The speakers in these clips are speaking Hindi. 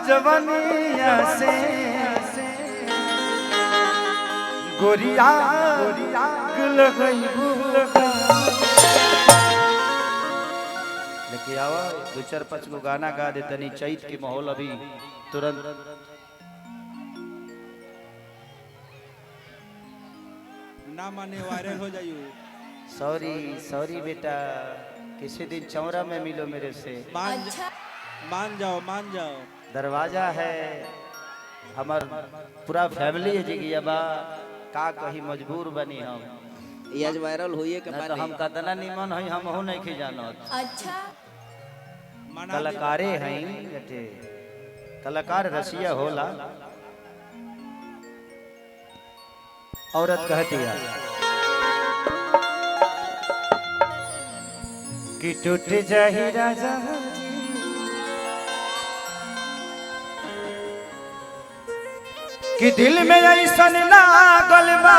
जवनिया से गोरिया गुल लेके आवा दो चार पांच गो गाना गा दे तनी चैत के माहौल अभी तुरंत ना माने वायरल हो जाइयो। सॉरी सॉरी बेटा किसी दिन चौरा में मिलो मेरे से। मान जाओ दरवाजा है हमार पूरा फैमिली है जी बा का कहीं मजबूर बनी हम ये आज वायरल होइए के तो हम कतना निमन है हम हो नहीं के जानत। अच्छा कलाकारे हैं बेटे कलाकार रसिया होला। औरत कहती है कि टूट जाही राजा कि दिल में ऐसन लागल बा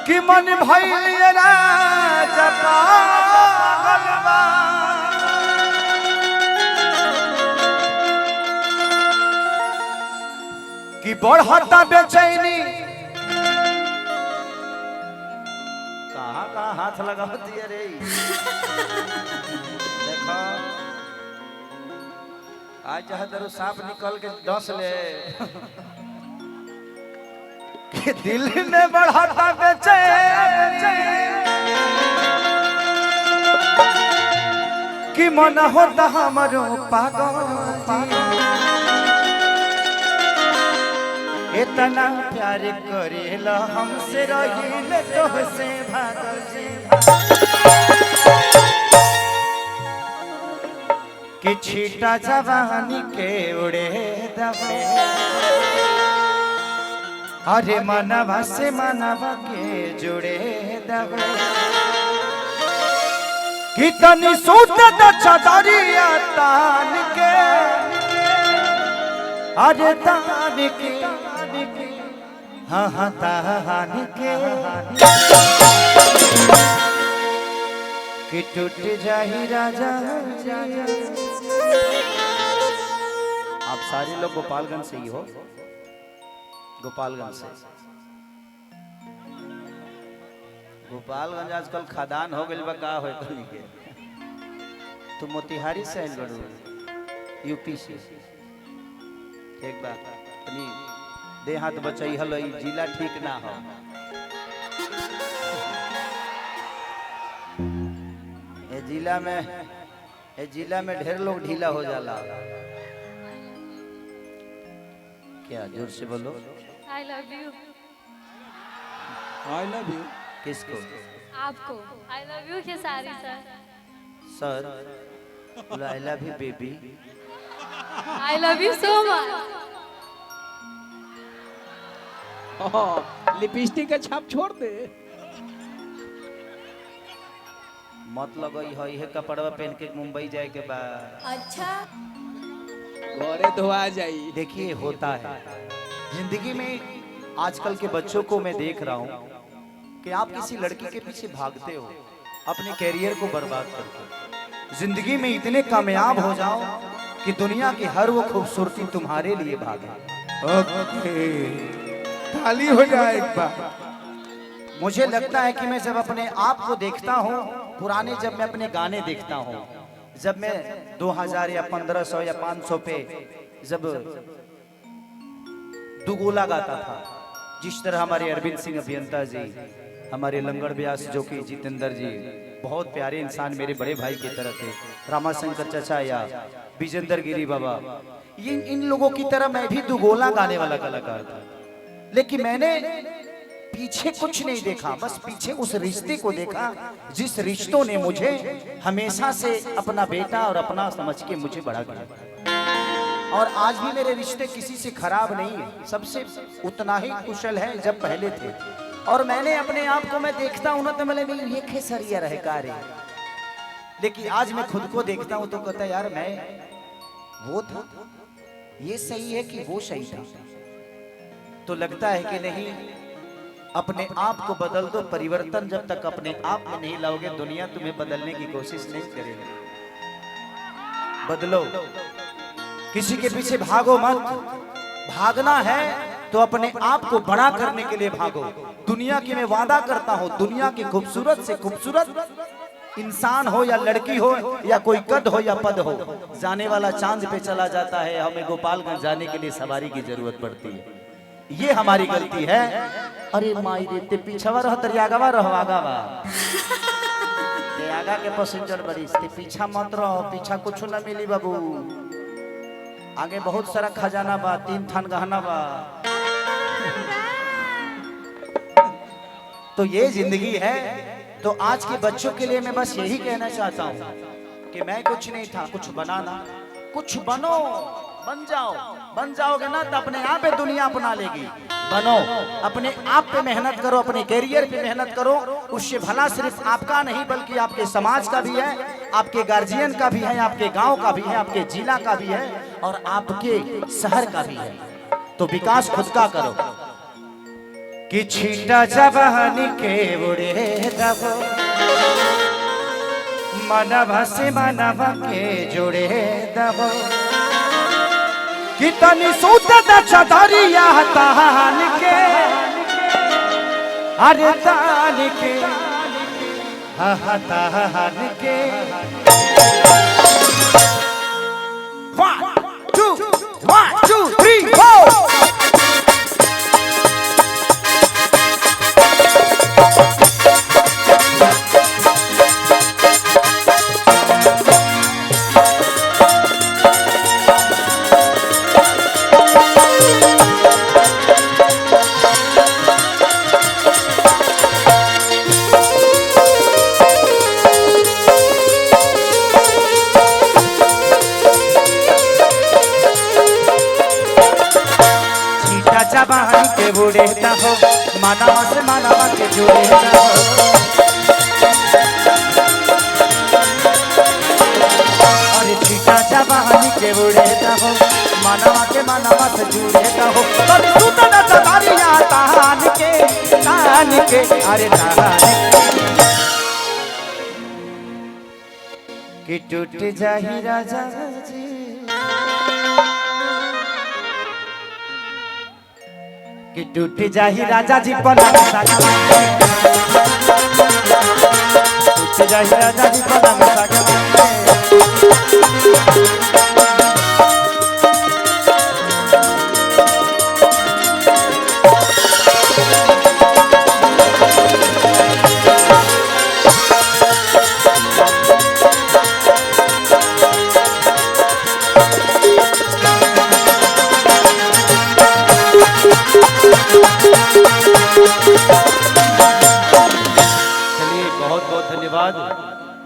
कि मन भइल राजा पागल बा कि बढ़ता बेचैनी कहाँ हाथ लगाती है रे देखो आज चाहे तेरे सांप निकल के डस ले कि दिल में बढ़ता बेचैनी कि मन होता हमारो पागल इतना प्यार करेला हमसे रहिले तोहसे भागल जी कि छीटा जवानी के उड़े दबे अरे मनवा से मनवा के जुड़े दबे कि तनी सूत द चदरिया तान के अरे तान के हाँ हाँ तान के कि टूट जाही राजा। आप सारे लोग गोपालगंज से ही हो गोपालगंज से। गोपालगंज आजकल खदान हो गई बा का हो के तू मोतिहारी से आइल बड़ू यूपी से एक बात अपनी दे हाथ बचई हल जिला ठीक ना हो ए जिला में ढेर लोग ढीला हो जाला। क्या जोर से बोलो आई लव यू किसको आपको I love you Khesari sir I love you baby I love you so much. Lipstick का छाप छोड़ दे मत लगई है कपड़वा पहन के मुंबई जाए के बाद अच्छा घरे धोआ जाई। देखिए होता है जिंदगी में आजकल के बच्चों को मैं देख रहा हूँ कि आप किसी लड़की के पीछे भागते हो अपने कैरियर को बर्बाद करके जिंदगी में इतने कामयाब हो जाओ कि दुनिया की हर वो खूबसूरती तुम्हारे लिए भागे। खाली हो जाए एक बार। मुझे लगता है कि मैं जब अपने आप को देखता हूँ पुराने जब मैं अपने गाने देखता हूँ जब मैं 2000 या 1500 या 500 पे जब दुगोला गाता था जिस तरह हमारे अरविंद सिंह अभियंता जी हमारे लंगड़ व्यास जो कि जितेंद्र जी बहुत प्यारे इंसान मेरे बड़े भाई की तरह थे रामाशंकर चचा या विजेंद्र गिरी बाबा ये इन लोगों की तरह मैं भी दुगोला गाने वाला कलाकार था लेकिन मैंने पीछे कुछ नहीं देखा बस पीछे उस रिश्ते को देखा जिस रिश्तों ने मुझे हमेशा से अपना बेटा और अपना समझ के मुझे बड़ा किया और आज भी मेरे रिश्ते किसी से खराब नहीं है सबसे उतना ही कुशल है जब पहले थे और मैंने अपने आप को मैं देखता हूं ना तो मैंने ये खेसरिया रहे कार्य लेकिन आज मैं खुद को देखता हूं तो कहता यार मैं वो था ये सही है कि वो सही था तो लगता है कि नहीं अपने आप को बदल दो परिवर्तन जब तक अपने आप में नहीं लाओगे दुनिया तुम्हें बदलने की कोशिश नहीं करेगी। बदलो, किसी के पीछे भागो मत। भागना है तो अपने आप को बड़ा करने के लिए भागो। दुनिया की मैं वादा करता हूँ, दुनिया की खूबसूरत से खूबसूरत इंसान हो या लड़की हो या कोई कद हो या पद हो, जाने वाला चांद पे चला जाता है, हमें गोपालगंज जाने के लिए सवारी की जरूरत पड़ती है। ये हमारी गलती है। अरे माई रे, ते पीछवा रह तरियागवा रह आगावा, ते आगा के पैसेंजर बड़ी, ते पीछा मत रहो, पीछा कुछ ना मिली बाबू। आगे बहुत सारा खजाना बा, 3 थान गहना बा। तो ये जिंदगी है। तो आज के बच्चों के लिए मैं बस यही कहना चाहता हूँ कि मैं कुछ नहीं था, कुछ बनाना, कुछ बनो, बन जाओ। बन जाओगे ना तो अपने आप पे दुनिया अपना लेगी। बनो, अपने आप पे मेहनत करो, अपने कैरियर पे मेहनत करो। उससे भला सिर्फ आपका नहीं बल्कि आपके समाज का भी है, आपके गार्जियन का भी है, आपके गांव का भी है, आपके जिला का भी है और आपके शहर का भी है। तो विकास खुद का करो कि छीटा जवानी के बुढ़े दबो, मनवा से मनवा के जुड़े दबो, कि तनी सूत द चदरिया तान के, अरे तान के, हा तान के। 1 2 3 4। जवानी के बुढ़े हो, मानवा से मानवा के जुड़े हो। अरे छीटा जवानी के बुढ़े हो, मानवा के मानवा से जुड़े हो। तब तू तो न चदारिया तान के, अरे तान के, कि टूट जाही राजा जी, कि टूट जाही राजा जी पलंग सागवा, टूट जाही राजा जी पलंग सागवा।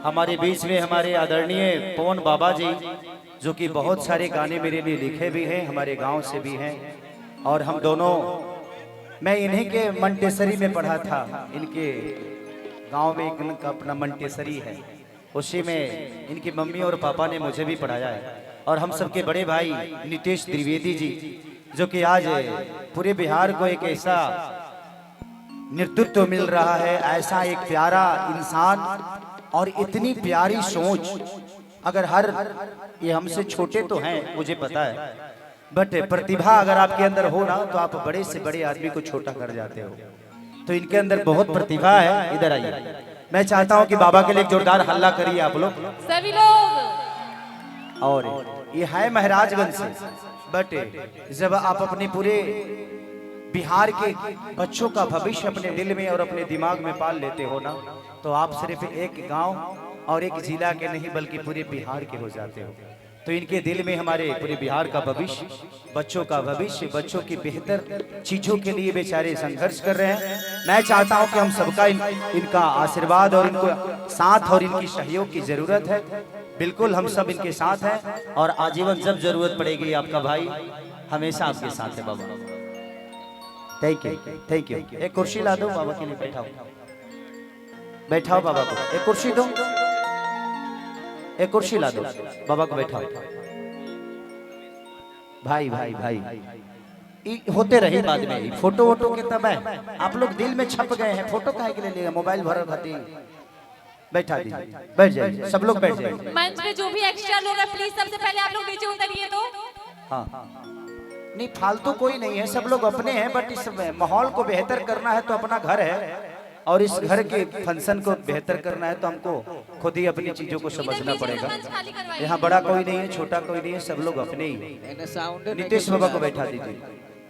हमारे बीच में हमारे आदरणीय पवन बाबा जी, जो कि बहुत सारे गाने मेरे लिए लिखे भी हैं, हमारे गांव से भी हैं। और हम दोनों, मैं इन्हीं के मंटेसरी में पढ़ा था। इनके गांव में एक इनका अपना मंटेसरी है, उसी में इनकी मम्मी और पापा ने मुझे भी पढ़ाया है। और हम सबके बड़े भाई नितेश द्विवेदी जी, जो कि आज पूरे बिहार को एक ऐसा नेतृत्व मिल रहा है, ऐसा एक प्यारा इंसान और इतनी प्यारी सोच। अगर ये हमसे छोटे तो हैं, मुझे पता है, बट प्रतिभा अगर आपके अंदर हो ना तो आप बड़े से बड़े आदमी को छोटा कर जाते हो। तो इनके अंदर बहुत प्रतिभा है। इधर आइए, मैं चाहता हूं कि बाबा के लिए जोरदार हल्ला करिए आप लोग सभी लोग। और ये है महाराजगंज से, बट जब आप अपने पूरे बिहार के बच्चों का भविष्य अपने दिल में और अपने दिमाग में पाल लेते हो ना, तो आप सिर्फ एक गांव और एक जिला के नहीं बल्कि पूरे बिहार के हो जाते हो। तो इनके दिल में हमारे पूरे बिहार का भविष्य, बच्चों का भविष्य, बच्चों की बेहतर चीजों के लिए बेचारे संघर्ष कर रहे हैं। मैं चाहता हूं कि हम सबका इनका आशीर्वाद और इनको साथ और इनकी सहयोग की जरूरत है। बिल्कुल हम सब इनके साथ हैं और आजीवन जब जरूरत पड़ेगी आपका भाई हमेशा आपके साथ है। बाबा थैंक यू, थैंक यू। एक कुर्सी ला दो बाबा के लिए, बैठाओ बैठाओ बाबा को, एक कुर्सी दो, एक कुर्सी ला दो बाबा को, बैठाओ। भाई भाई भाई होते रही बाद में फोटो वोटो के तब है, आप लोग दिल में छप गए हैं। फोटो काहे के लिए लेगा, मोबाइल भर खाती बैठा दीजिए, बैठ जाइए, सब लोग बैठ जाइए। मंच पे जो भी एक्स्ट्रा लोग हैं प्लीज सबसे पहले आप लोग नीचे उतरिए तो। हाँ नहीं, फालतू कोई नहीं है, सब लोग अपने हैं, बट इस माहौल को बेहतर करना है तो अपना घर है, और इस घर के फंक्शन को बेहतर करना है तो हमको खुद ही अपनी चीजों को समझना पड़ेगा। यहाँ बड़ा कोई नहीं है, छोटा कोई नहीं है, सब लोग अपने ही हैं। एने साउंड नीतीश बाबा को बैठा दीजिए।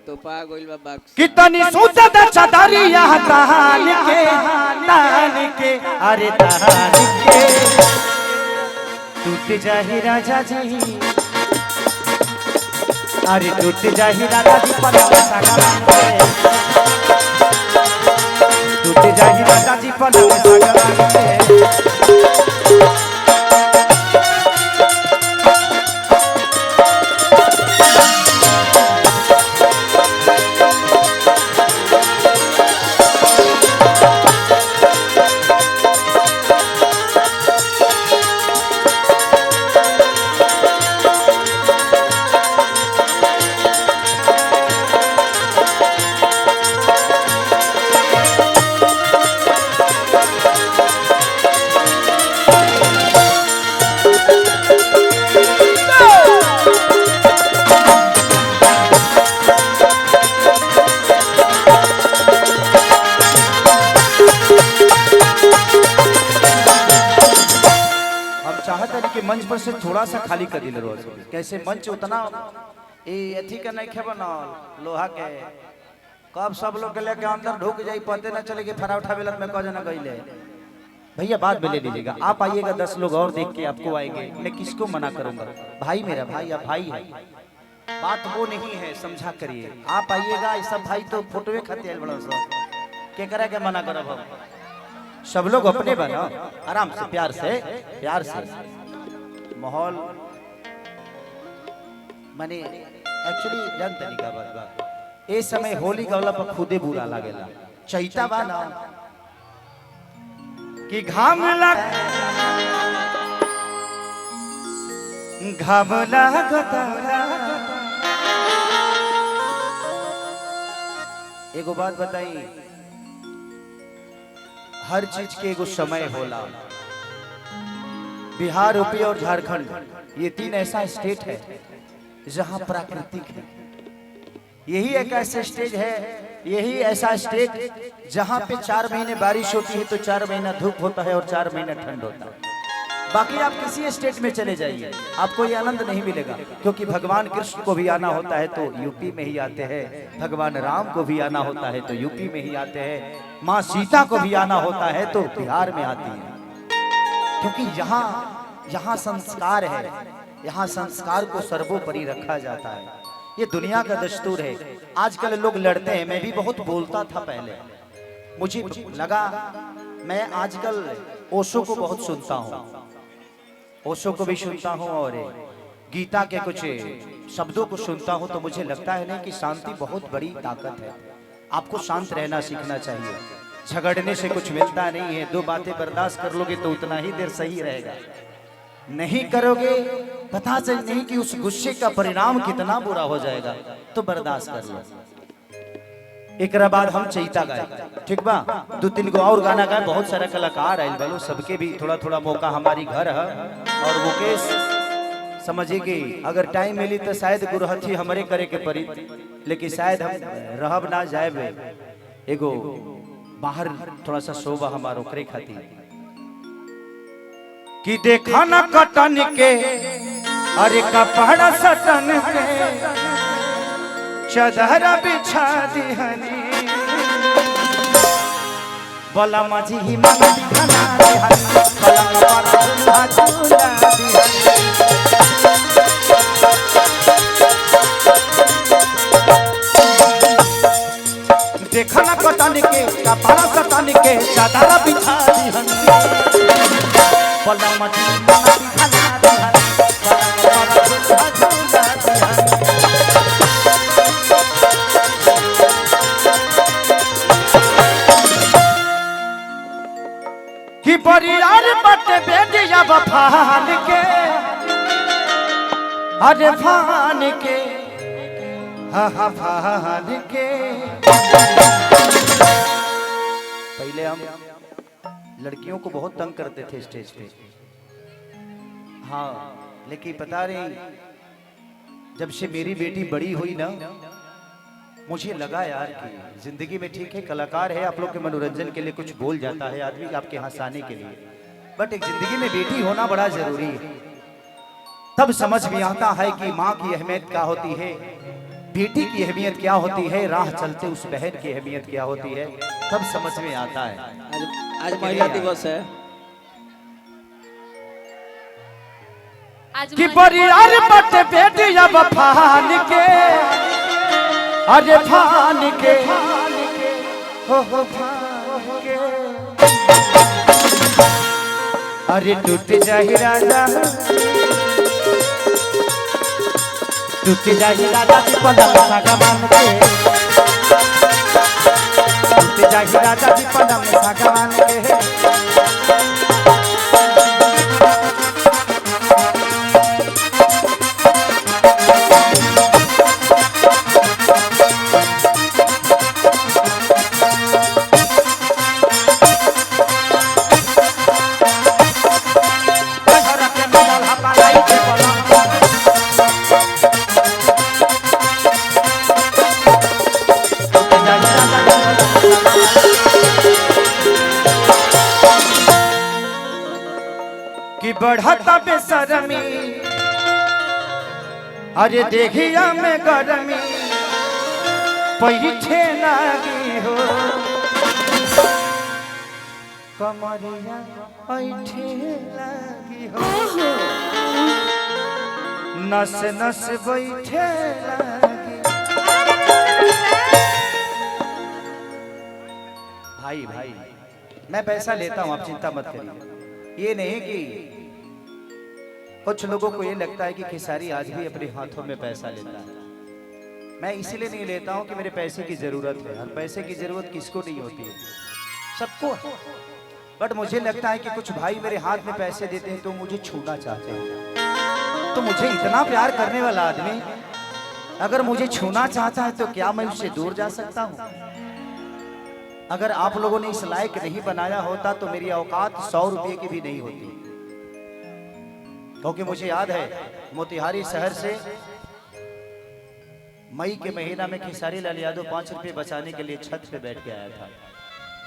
तो पा गोइल बा बक्स कितनी सुंदर चदरिया तान के अरे तान के टूट जाही राजा जी, अरे टूट जाही राजा जी पलंग सगरा के, टूट जाही राजा जी पलंग सगरा के। मंच पर से थोड़ा सा खाली कर दिले रोज, कैसे मंच उतना अथी का नहीं खे बनल लोहा के, कब सब लोग के लेके अंदर ढुक जाई पते न चले कि फराउठा बेलन में क जना गईले। भैया बाद में ले लीजिएगा, आप आइएगा 10 लोग और देख के आपको आएंगे, मैं किसको मना करूंगा, भाई मेरा भाई, आप भाई है, बात वो नहीं है, समझा करिए। आप आइएगा, सब भाई तो फोटोए खाते हैं बड़ा सा, के करा के मना करब हम, सब लोग अपने बना, आराम से प्यार से माहौल माने एक्चुअली जान तरीका बात बा। ए समय होली गवला पर खुदे बुरा लागेला, चैता बा ना कि घाम लागता। एगो बात बताई, हर चीज के एगो समय होला। बिहार, यूपी और झारखंड ये 3 ऐसा स्टेट है जहां प्राकृतिक है। यही एक ऐसा स्टेज है, यही ऐसा स्टेट जहां पे 4 महीने बारिश होती है तो 4 महीना धूप होता है और 4 महीना ठंड होता है। बाकी आप किसी स्टेट में चले जाइए, आपको ये आनंद नहीं मिलेगा, क्योंकि भगवान कृष्ण को भी आना होता है तो यूपी में ही आते हैं, भगवान राम को भी आना होता है तो यूपी में ही आते हैं, माँ सीता को भी आना होता है तो बिहार में आती है, क्योंकि यहाँ संस्कार है, यहाँ संस्कार को सर्वोपरि रखा जाता है। ये दुनिया का दस्तूर है। आजकल लोग लड़ते हैं, मैं भी बहुत बोलता था पहले, मुझे लगा, मैं आजकल ओशो को बहुत सुनता हूँ, ओशो को भी सुनता हूँ और गीता के कुछ शब्दों को सुनता हूँ, तो मुझे लगता है नहीं कि शांति बहुत बड़ी ताकत है। आपको शांत रहना सीखना चाहिए, झगड़ने से कुछ मिलता नहीं है। 2 बातें बर्दाश्त कर लोगे तो उतना ही देर सही रहेगा, नहीं करोगे पता चल नहीं कि उस गुस्से का परिणाम कितना बुरा हो जाएगा, तो बर्दाश्त कर लो। एक बाद हम चैता गाए, ठीक बा, 2-3 गो और गाना गाए, बहुत सारे कलाकार आए बोलो, सबके भी थोड़ा थोड़ा मौका, हमारी घर है और मुकेश समझिए कि अगर टाइम मिली तो शायद गुरहथी हमारे करे के परी, लेकिन शायद हम रहब ना जाए, एगो बाहर थोड़ा सा शोभा हमारो करे खातिर कि देखा न कटन के, अरे कपड़ा सटन के, चदरा बिछा दिहनी, बोला माझी ही मन दिखना दिहनी, पलंग पर झूला झूला दिहनी। देखा न कटन के, कपड़ा सटन के, चदरा बिछा दिहनी, बोला माझी ही मन दिखना दिहनी, पलंग पर झूला झूला दिहनी। कि परियार बट बेटिया बफान के, अरे फान के, हा फान के। पहले हम लड़कियों को बहुत तंग करते थे स्टेज पे। हाँ, लेकिन पता नहीं जब से मेरी बेटी बड़ी हुई ना, मुझे लगा यार कि जिंदगी में ठीक है कलाकार है, आप लोग के मनोरंजन के लिए कुछ बोल जाता है आदमी आपके हंसाने के लिए, बट एक जिंदगी में बेटी होना बड़ा जरूरी है। तब समझ में आता है कि माँ की अहमियत क्या होती है, बेटी की अहमियत क्या होती है, राह चलते उस बहन की अहमियत क्या होती है, तब समझ में आता है। आज महिला दिवस है। आज कि परियार बट बेटी अब फान के, अरे फान के, हो फान के, अरे टूट जाहि राजा, टूट जाहि राजा जी पलंग सागा बांध के, टूट जाहि राजा जी पलंग सागा बांध के। कि बढ़ता बेशरमी, अरे देखिया में गरमी, पीछे लागी हो कमरिया, पीछे लागी हो, नस नस बैठे लागी। भाई भाई मैं पैसा लेता हूँ, आप चिंता मत करिए। ये नहीं कि कुछ लोगों को ये लगता है कि खेसारी आज भी अपने हाथों में पैसा लेता है। मैं इसलिए नहीं लेता हूं कि मेरे पैसे की जरूरत है, और पैसे की जरूरत किसको नहीं होती है, सबको है। बट मुझे लगता है कि कुछ भाई मेरे हाथ में पैसे देते हैं तो मुझे छूना चाहते हैं। तो मुझे इतना प्यार करने वाला आदमी अगर मुझे छूना चाहता है तो क्या मैं उससे दूर जा सकता हूँ? अगर आप लोगों ने इस लायक नहीं बनाया होता तो मेरी औकात 100 रुपये की भी नहीं होती। क्योंकि मुझे याद है मोतिहारी शहर से मई के महीना में खेसारी लाल यादव 5 रुपये बचाने के लिए छत पे बैठ के आया था,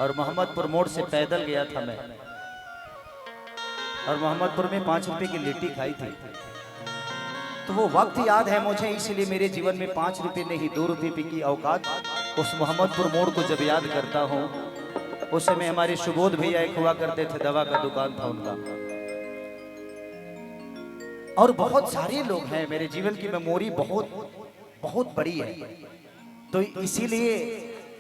और मोहम्मदपुर मोड़ से पैदल गया था मैं, और मोहम्मदपुर में 5 रुपये की लिट्टी खाई थी। तो वो वक्त याद है मुझे, इसलिए मेरे जीवन में 5 रुपये नहीं 2 रुपये की औकात उस मोहम्मदपुर मोड़ को जब याद करता हूँ। उस समय हमारे सुबोध भैया एक हुआ करते थे, दवा का दुकान था उनका, और बहुत सारे लोग हैं। मेरे जीवन की मेमोरी बहुत बड़ी है, तो इसीलिए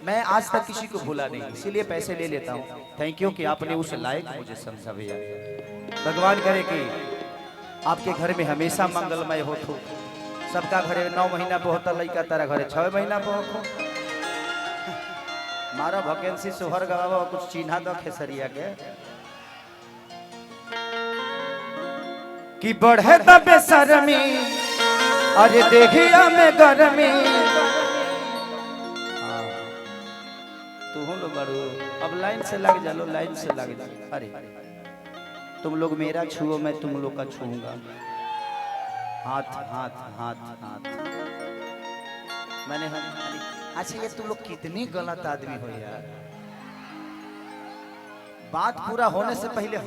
मैं आज तक किसी को भूला नहीं, इसीलिए पैसे ले लेता हूँ। थैंक यू कि आपने उस लायक मुझे समझा भैया। भगवान करे कि आपके घर में हमेशा मंगलमय हो, तो सबका घरे 9 महीना पे होता लड़का, तारा घरे 6 महीना पे हो। मारा वैकेंसी सोहर गवावा कुछ चिन्हा दो खेसरिया के कि बढ़े दबे शर्मी, अरे देखिया में गरमी। तुम लोग बड़ो अब लाइन से लग जा लो, लाइन से लग जा। अरे तुम लोग मेरा छुओ, मैं तुम लोग का छूऊंगा। हाथ हाथ हाथ हाथ। मैंने अच्छा ये तुम लोग कितनी गलत आदमी हो यार। बात पूरा होने से पहले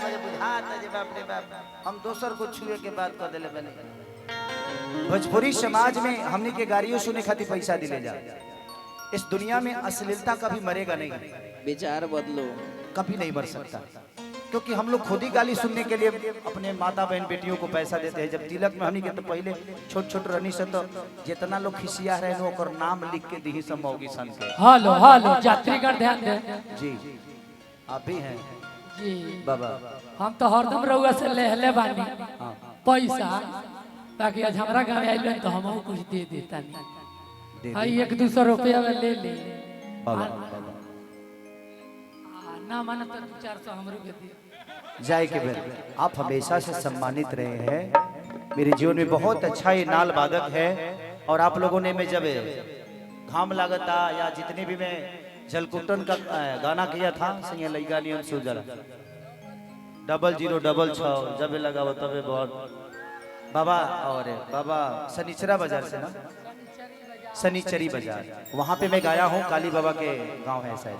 मुझे बुझाता जे बाप रे बाप, हम दोसर को छुए के बात कर देले। मैंने भोजपुरी समाज में हमने के गाड़ियों सुने खातिर पैसा दिले जा। इस दुनिया में अश्लीलता कभी मरेगा नहीं, विचार बदलो, कभी नहीं मर सकता, क्योंकि हम लोग खुद ही गाली सुनने के लिए अपने माता बहन बेटियों को पैसा देते हैं। जब तिलक में हमनी के तो पहले छोट छोट रहनी से तो जितना लोग खिसिया रहे हैं ओकर नाम लिख के दी सब मौगी सन के। हेलो हेलो यात्रीगण ध्यान दे जी, आप भी हैं जी बाबा। हम तो हरदम रउआ से लेहले बानी पैसा, ताकि आज हमरा गांव आइल तो हमहू कुछ दे देता नहीं। हां 1-200 रुपया में ले ले बाबा। ना माने तो 400 हमरो के दे जय के बेर आप हमेशा से सम्मानित रहे हैं। मेरे जीवन में बहुत अच्छा ये नाल वादक है, और आप लोगों ने मैं जब घाम लागता या जितने भी मैं जलकुटन का गाना किया था सिंह लइका नियन सुजरा 0066 जब लगा वो तबे बहुत बाबा और बाबा सनीचरा बाजार से ना सनीचरी बाजार वहाँ पे मैं गाया हूँ। काली बाबा के गांव है शायद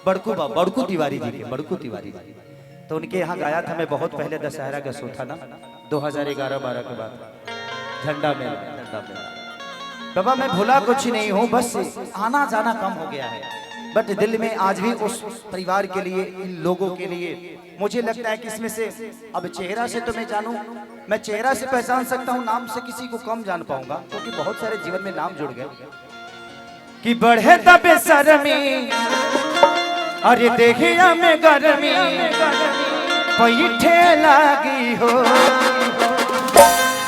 बड़कू तिवारी जी के बड़कू तिवारी जी तो उनके यहाँ गाया था मैं बहुत पहले दशहरा का शो था ना 2011-12 के बाद झंडा में बाबा मैं भूला कुछ नहीं हूँ बस आना जाना कम हो गया है बट दिल में आज भी उस परिवार के लिए इन लोगों के लिए मुझे लगता है कि इसमें से अब चेहरा से तो मैं जानूं मैं चेहरा से पहचान सकता हूँ नाम से किसी को कम जान पाऊंगा क्योंकि बहुत सारे जीवन में नाम जुड़ गए कि बढ़े दबे शर्मी अरे देखिया में गर्मी पैठे लागी हो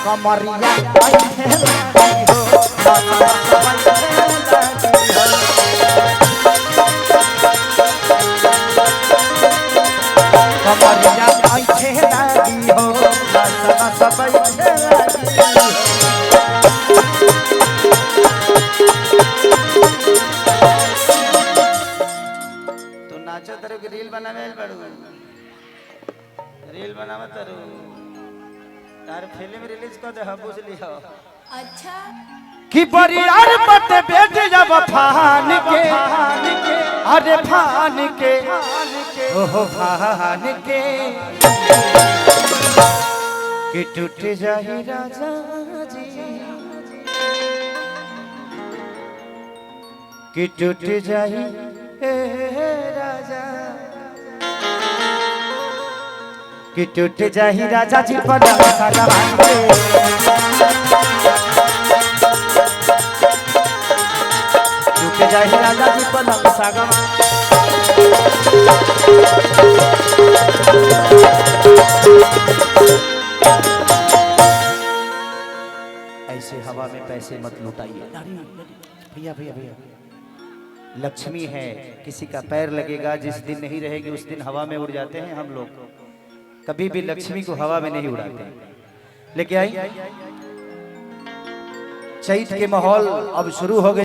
कमरिया पैठे लागी हो कमरिया पैठे लागी हो पैठे लागी हो नाचो तरु की रील बनावे पड़ू रील बनावा तरु तार फिल्म रिलीज कर दे बुझ लियो अच्छा कि बरियार मत बैठ जब फान के अरे फान के ओहो फान के कि टूट जाही राजा जी कि टूट जाही राजा कि टूट जाही राजा जी पलंग सगवान के टूट जाही राजा जी पलंग सगवान ऐसे हवा में पैसे मत लुटाइए भैया भैया भैया लक्ष्मी है किसी का पैर लगेगा जिस दिन नहीं रहेगी उस दिन हवा में उड़ जाते हैं हम लोग कभी भी लक्ष्मी को हवा में नहीं उड़ाते लेके आई चैत के माहौल अब शुरू हो गए